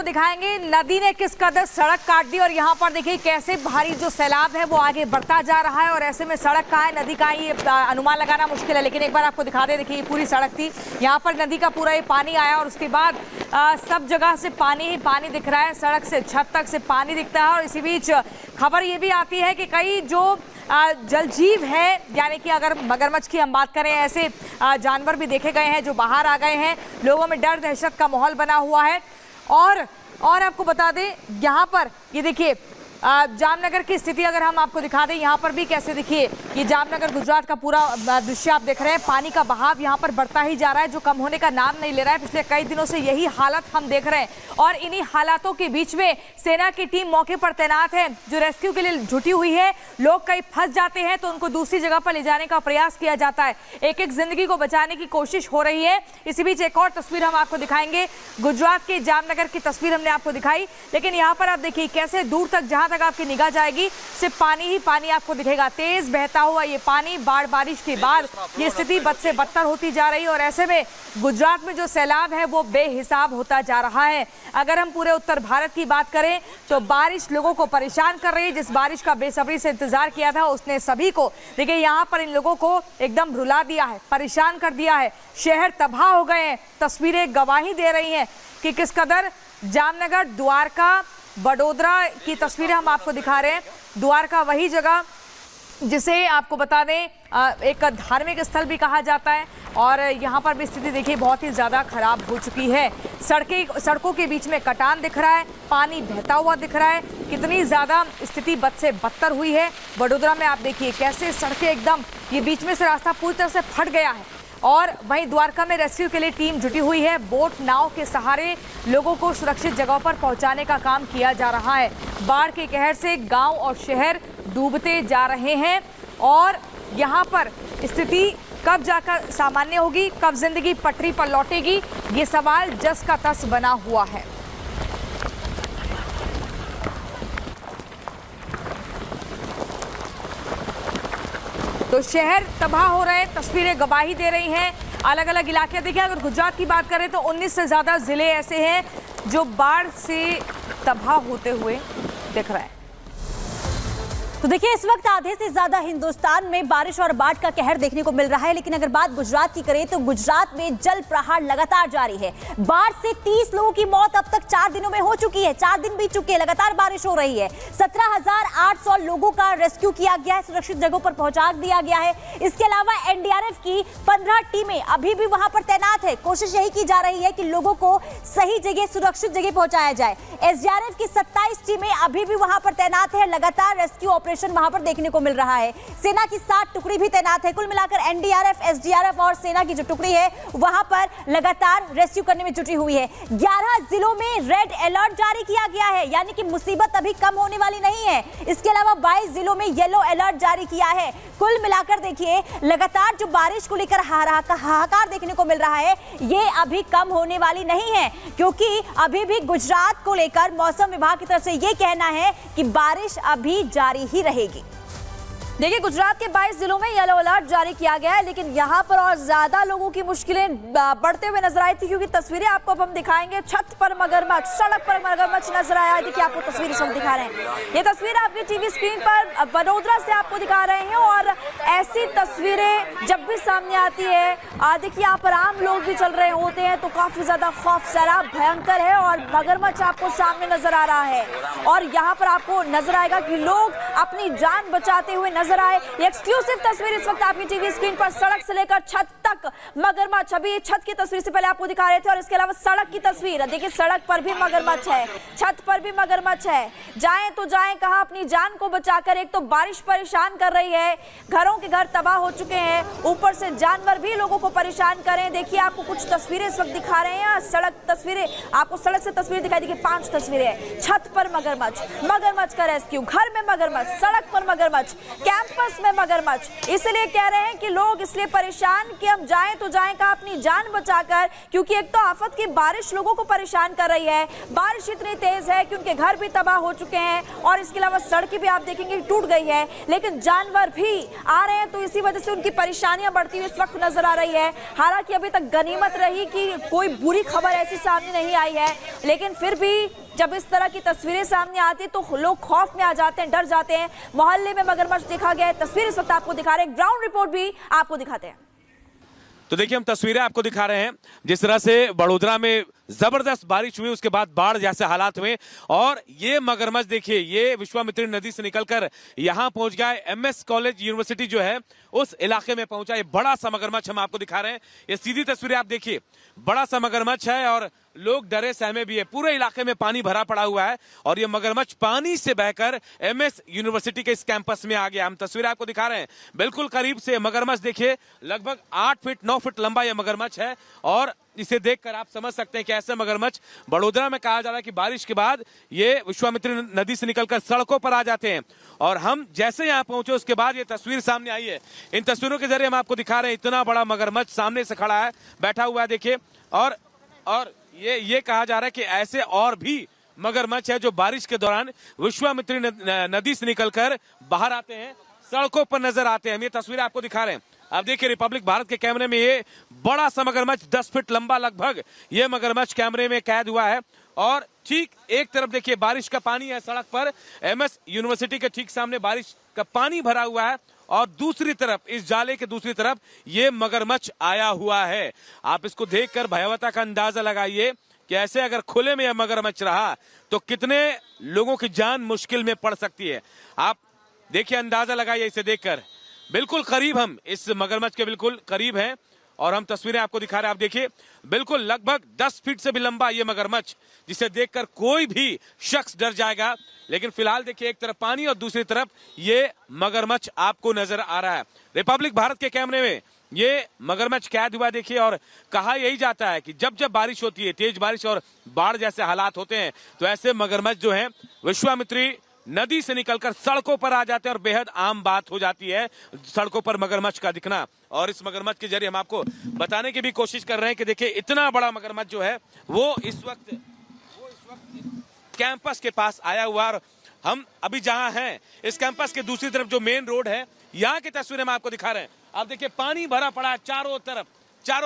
दिखाएंगे नदी ने किस कदर सड़क काट दी और यहाँ पर देखिए कैसे भारी जो सैलाब है वो आगे बढ़ता जा रहा है और ऐसे में सड़क कहाँ है नदी का ये अनुमान लगाना मुश्किल है। लेकिन एक बार आपको दिखा दे, देखिए ये पूरी सड़क थी, यहाँ पर नदी का पूरा ये पानी आया और उसके बाद सब जगह से पानी ही पानी दिख रहा है, सड़क से छत तक से पानी दिखता है। और इसी बीच खबर ये भी आती है कि कई जो जल जीव है, यानी कि अगर मगरमच्छ की हम बात करें, ऐसे जानवर भी देखे गए हैं जो बाहर आ गए हैं। लोगों में डर दहशत का माहौल बना हुआ है। और आपको बता दें यहाँ पर ये देखिए जामनगर की स्थिति अगर हम आपको दिखा दें, यहाँ पर भी कैसे देखिए ये जामनगर गुजरात का पूरा दृश्य आप देख रहे हैं। पानी का बहाव यहाँ पर बढ़ता ही जा रहा है जो कम होने का नाम नहीं ले रहा है। पिछले कई दिनों से यही हालत हम देख रहे हैं और इन्हीं हालातों के बीच में सेना की टीम मौके पर तैनात है जो रेस्क्यू के लिए जुटी हुई है। लोग कहीं फंस जाते हैं तो उनको दूसरी जगह पर ले जाने का प्रयास किया जाता है, एक एक जिंदगी को बचाने की कोशिश हो रही है। इसी बीच एक और तस्वीर हम आपको दिखाएंगे, गुजरात के जामनगर की तस्वीर हमने आपको दिखाई, लेकिन यहाँ पर आप देखिए कैसे दूर तक जहां तक आपकी निगाह जाएगी सिर्फ पानी ही पानी आपको दिखेगा। तेज बहता हुआ ये पानी बाढ़ बारिश के बाद ये स्थिति बद से बदतर होती जा रही है और ऐसे में गुजरात में जो सैलाब है वो बेहिसाब होता जा रहा है। अगर हम पूरे उत्तर भारत की बात करें तो बारिश लोगों को परेशान कर रही है। जिस बारिश का बेसब्री से इंतजार किया था उसने सभी को देखिए यहाँ पर इन लोगों को एकदम रुला दिया है, परेशान कर दिया है। शहर तबाह हो गए हैं। तस्वीरें गवाही दे रही हैं कि किस कदर जामनगर, द्वारका, वडोदरा की तस्वीरें हम आपको दिखा रहे हैं। द्वारका वही जगह जिसे आपको बता दें एक धार्मिक स्थल भी कहा जाता है और यहाँ पर भी स्थिति देखिए बहुत ही ज़्यादा खराब हो चुकी है। सड़कों के बीच में कटान दिख रहा है, पानी बहता हुआ दिख रहा है, कितनी ज़्यादा स्थिति बद से बदतर हुई है। वडोदरा में आप देखिए कैसे सड़कें एकदम ये बीच में से रास्ता पूरी तरह से फट गया है और वहीं द्वारका में रेस्क्यू के लिए टीम जुटी हुई है। बोट नाव के सहारे लोगों को सुरक्षित जगहों पर पहुंचाने का काम किया जा रहा है। बाढ़ के कहर से गांव और शहर डूबते जा रहे हैं और यहां पर स्थिति कब जाकर सामान्य होगी, कब जिंदगी पटरी पर लौटेगी, ये सवाल जस का तस बना हुआ है। तो शहर तबाह हो रहे हैं, तस्वीरें गवाही दे रही हैं। अलग अलग इलाके देखिए, अगर गुजरात की बात करें तो 19 से ज़्यादा ज़िले ऐसे हैं जो बाढ़ से तबाह होते हुए दिख रहे हैं। तो देखिए इस वक्त आधे से ज्यादा हिंदुस्तान में बारिश और बाढ़ का कहर देखने को मिल रहा है, लेकिन अगर बात गुजरात की करें तो गुजरात में जल प्रहार लगातार जारी है। बाढ़ से 30 लोगों की मौत अब तक 4 दिनों में हो चुकी है, 4 दिन बीत चुके हैं, लगातार बारिश हो रही है। 17,800 लोगों का रेस्क्यू किया गया है, सुरक्षित जगहों पर पहुंचा दिया गया है। इसके अलावा एनडीआरएफ की 15 टीमें अभी भी वहां पर तैनात है। कोशिश यही की जा रही है कि लोगों को सही जगह, सुरक्षित जगह पहुंचाया जाए। एसडीआरएफ की 27 टीमें अभी भी वहां पर तैनात है, लगातार रेस्क्यू ऑपरेशन वहां पर देखने को मिल रहा है। सेना की 7 टुकड़ी भी तैनात है। कुल मिलाकर एनडीआरएफ, एसडीआरएफ और सेना की जो टुकड़ी है वहां पर लगातार रेस्क्यू करने में जुटी हुई है। 11 जिलों में रेड अलर्ट जारी किया गया है, यानी कि मुसीबत अभी कम होने वाली नहीं है। इसके अलावा 22 जिलों में येलो अलर्ट जारी किया है। कुल मिलाकर देखिए लगातार जो बारिश को लेकर हाहाकार देखने को मिल रहा है ये अभी कम होने वाली नहीं है, क्योंकि अभी भी गुजरात को लेकर मौसम विभाग की तरफ से ये कहना है कि बारिश अभी जारी ही रहेगी। देखिए गुजरात के 22 जिलों में येलो अलर्ट जारी किया गया है, लेकिन यहाँ पर और ज्यादा लोगों की मुश्किलें बढ़ते हुए नजर आई थी, क्योंकि तस्वीरें आपको अब हम दिखाएंगे। छत पर मगरमच्छ, सड़क पर मगरमच्छ नजर आया। देखिए आपको तस्वीर इस वक्त दिखा रहे हैं, ये तस्वीर आपकी टीवी स्क्रीन पर वडोदरा से आपको दिखा रहे हैं। और ऐसी तस्वीरें जब भी सामने आती है, देखिए यहाँ पर आम लोग भी चल रहे होते हैं तो काफी ज्यादा खौफ, सैलाब भयंकर है और मगरमच्छ आपको सामने नजर आ रहा है। और यहाँ पर आपको नजर आएगा कि लोग अपनी जान बचाते हुए नजर आए। ये एक्सक्लूसिव तस्वीर इस वक्त आपकी टीवी स्क्रीन पर, सड़क से लेकर छत तक मगरमच्छ। अभी ये छत की तस्वीर से पहले आपको दिखा रहे थे और इसके अलावा सड़क की तस्वीर देखिए, सड़क पर भी मगरमच्छ है, छत पर भी मगरमच्छ है। जाएं तो जाएं कहां अपनी जान को बचाकर। एक तो बारिश परेशान कर रही है, घरों के घर तबाह हो चुके हैं, ऊपर से जानवर भी लोगों को परेशान कर रहे हैं। देखिए आपको कुछ तस्वीरें इस वक्त दिखा रहे हैं, सड़क तस्वीरें, आपको सड़क से तस्वीर दिखाई। देखिए 5 तस्वीरें, छत पर मगरमच्छ, मगरमच्छ का रेस्क्यू, घर में मगरमच्छ, सड़क पर मगरमच्छ, कैंपस में मगरमच्छ। इसलिए कह रहे हैं कि लोग इसलिए परेशान कि अब जाएं तो जाएं कहाँ अपनी जान बचाकर, क्योंकि एक तो आफत की बारिश लोगों को परेशान कर रही है। बारिश इतनी तेज है कि उनके घर भी तबाह हो चुके हैं और इसके अलावा सड़कें भी आप देखेंगे टूट गई है, लेकिन जानवर भी आ रहे हैं, तो इसी वजह से उनकी परेशानियां बढ़ती हुई इस वक्त नजर आ रही है। हालांकि अभी तक गनीमत रही कि कोई बुरी खबर ऐसी सामने नहीं आई है, लेकिन फिर भी जब इस तरह की तस्वीरें सामने आती तो लोग खौफ में आ जाते हैं, डर जाते हैं। मोहल्ले में मगरमच्छ देखा गया है, तस्वीर इस वक्त आपको दिखा रहे हैं, ग्राउंड रिपोर्ट भी आपको दिखाते हैं। तो देखिए हम तस्वीरें आपको दिखा रहे हैं जिस तरह से बड़ोदरा में जबरदस्त बारिश हुई, उसके बाद बाढ़ जैसे हालात हुए और ये मगरमच्छ देखिए ये विश्वामित्री नदी से निकलकर यहाँ पहुंच गया है। एमएस कॉलेज यूनिवर्सिटी जो है उस इलाके में पहुंचा। ये बड़ा सा मगरमच्छ हम आपको दिखा रहे हैं, ये सीधी तस्वीरें आप देखिए, बड़ा सा मगरमच्छ है और लोग डरे सहमे भी है। पूरे इलाके में पानी भरा पड़ा हुआ है और ये मगरमच्छ पानी से बहकर एमएस यूनिवर्सिटी के इस कैंपस में आ गया। हम तस्वीरें आपको दिखा रहे हैं बिल्कुल करीब से। मगरमच्छ देखिए लगभग 8 फीट 9 फीट लंबा ये मगरमच्छ है और इसे देखकर आप समझ सकते हैं कि ऐसे मगरमच्छ बड़ोदरा में कहा जा रहा है कि बारिश के बाद ये विश्वामित्री नदी से निकलकर सड़कों पर आ जाते हैं। और हम जैसे यहाँ पहुंचे उसके बाद ये तस्वीर सामने आई है। इन तस्वीरों के जरिए हम आपको दिखा रहे हैं इतना बड़ा मगरमच्छ सामने से खड़ा है, बैठा हुआ है देखिए। और ये कहा जा रहा है कि ऐसे और भी मगरमच्छ है जो बारिश के दौरान विश्वामित्री नदी से निकलकर बाहर आते हैं, सड़कों पर नजर आते हैं। हम ये तस्वीरें आपको दिखा रहे हैं। आप देखिए रिपब्लिक भारत के कैमरे में ये बड़ा सा मगरमच्छ 10 फीट लंबा लगभग ये मगरमच्छ कैमरे में कैद हुआ है। और ठीक एक तरफ देखिए बारिश का पानी है सड़क पर, एमएस यूनिवर्सिटी के ठीक सामने बारिश का पानी भरा हुआ है और दूसरी तरफ इस जाले के दूसरी तरफ ये मगरमच्छ आया हुआ है। आप इसको देखकर भयावहता का अंदाजा लगाइए कि ऐसे अगर खुले में यह मगरमच्छ रहा तो कितने लोगों की जान मुश्किल में पड़ सकती है। आप देखिए अंदाजा लगाइए इसे देखकर। बिल्कुल करीब हम इस मगरमच्छ के बिल्कुल करीब हैं और हम तस्वीरें आपको दिखा रहे हैं। आप देखिए बिल्कुल लगभग 10 फीट से भी लंबा ये मगरमच्छ, जिसे देखकर कोई भी शख्स डर जाएगा। लेकिन फिलहाल देखिए एक तरफ पानी और दूसरी तरफ ये मगरमच्छ आपको नजर आ रहा है। रिपब्लिक भारत के कैमरे में ये मगरमच्छ कैद हुआ देखिए। और कहा यही जाता है कि जब जब बारिश होती है, तेज बारिश और बाढ़ जैसे हालात होते हैं, तो ऐसे मगरमच्छ जो हैं विश्वामित्री नदी से निकलकर सड़कों पर आ जाते हैं और बेहद आम बात हो जाती है सड़कों पर मगरमच्छ का दिखना। और इस मगरमच्छ के जरिए हम आपको बताने की भी कोशिश कर रहे हैं कि देखिए इतना बड़ा मगरमच्छ जो है वो इस वक्त कैंपस के पास आया हुआ। और हम अभी जहां हैं इस कैंपस के दूसरी तरफ जो मेन रोड है, यहाँ की तस्वीरें हम आपको दिखा रहे हैं। आप देखिए पानी भरा पड़ा है, चारों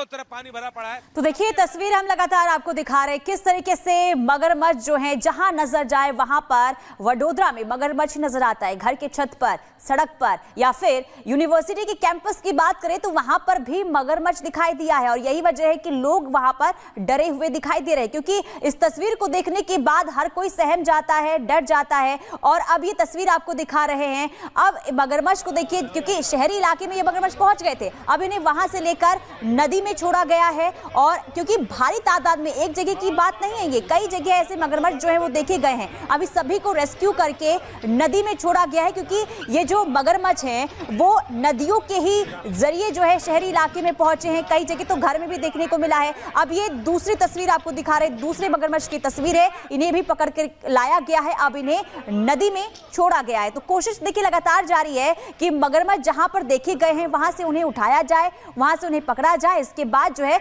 तरफ पानी भरा पड़ा है। तो देखिए तस्वीर हम लगातार आपको दिखा रहे हैं किस तरीके से मगरमच्छ जो है जहां नजर जाए वहां पर वडोदरा में मगरमच्छ नजर आता है। घर के छत पर, सड़क पर या फिर यूनिवर्सिटी के कैंपस की बात करें तो वहां पर भी मगरमच्छ दिखाई दिया है। और यही वजह है कि लोग वहां पर डरे हुए दिखाई दे रहे हैं, क्योंकि इस तस्वीर को देखने के बाद हर कोई सहम जाता है, डर जाता है। और अब ये तस्वीर आपको दिखा रहे हैं। अब मगरमच्छ को देखिए, क्योंकि शहरी इलाके में ये मगरमच्छ पहुंच गए थे, अब इन्हें वहां से लेकर नदी में छोड़ा गया है। और क्योंकि भारी तादाद में, एक जगह की बात नहीं है, ये कई जगह ऐसे मगरमच्छ जो है वो देखे गए हैं। अभी सभी को रेस्क्यू करके नदी में छोड़ा गया है, क्योंकि ये जो मगरमच्छ हैं वो नदियों के ही जरिए जो है शहरी इलाके में पहुंचे हैं। कई जगह तो घर में भी देखने को मिला है। अब ये दूसरी तस्वीर आपको दिखा रहे, दूसरे मगरमच्छ की तस्वीर है। इन्हें भी पकड़ कर लाया गया है, अब इन्हें नदी में छोड़ा गया है। तो कोशिश देखिए लगातार जारी है कि मगरमच्छ जहां पर देखे गए हैं वहां से उन्हें उठाया जाए, वहां से उन्हें पकड़ा जाए, इसके बाद जो है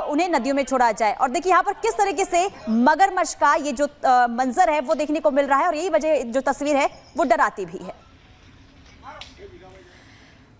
उन्हें नदियों में छोड़ा जाए। और देखिए यहाँ पर किस तरीके से मगरमच्छ का ये जो मंजर है वो देखने को मिल रहा है। और यही वजह जो तस्वीर है वो डराती भी है।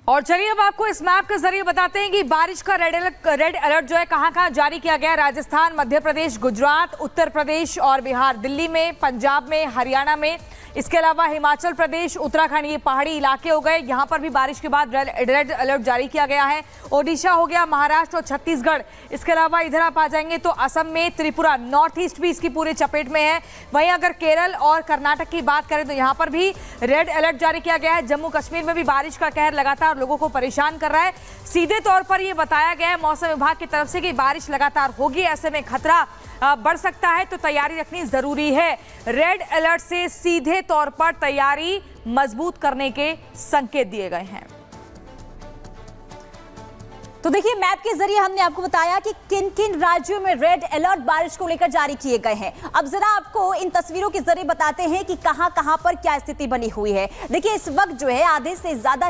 और चलिए अब आपको इस मैप के जरिए बताते हैं कि बारिश का रेड अलर्ट जो है कहां-कहां जारी किया गया है। राजस्थान, मध्य प्रदेश, गुजरात, उत्तर प्रदेश और बिहार, दिल्ली में, पंजाब में, हरियाणा में, इसके अलावा हिमाचल प्रदेश, उत्तराखंड, ये पहाड़ी इलाके हो गए, यहाँ पर भी बारिश के बाद रेड अलर्ट जारी किया गया है। ओडिशा हो गया, महाराष्ट्र और छत्तीसगढ़, इसके अलावा इधर आप आ जाएंगे तो असम में, त्रिपुरा, नॉर्थ ईस्ट भी इसकी पूरे चपेट में है। वहीं अगर केरल और कर्नाटक की बात करें तो यहाँ पर भी रेड अलर्ट जारी किया गया है। जम्मू कश्मीर में भी बारिश का कहर लगातार लोगों को परेशान कर रहा है। सीधे तौर पर यह बताया गया है मौसम विभाग की तरफ से कि बारिश लगातार होगी, ऐसे में खतरा बढ़ सकता है, तो तैयारी रखनी जरूरी है। रेड अलर्ट से सीधे तौर पर तैयारी मजबूत करने के संकेत दिए गए हैं। तो देखिए मैप के जरिए हमने आपको बताया कि किन किन राज्यों में रेड अलर्ट बारिश को लेकर जारी किए गए हैं। अब जरा आपको इन तस्वीरों के जरिए बताते हैं कि कहां-कहां पर क्या स्थिति बनी हुई है। देखिए इस वक्त जो है आधे से ज्यादा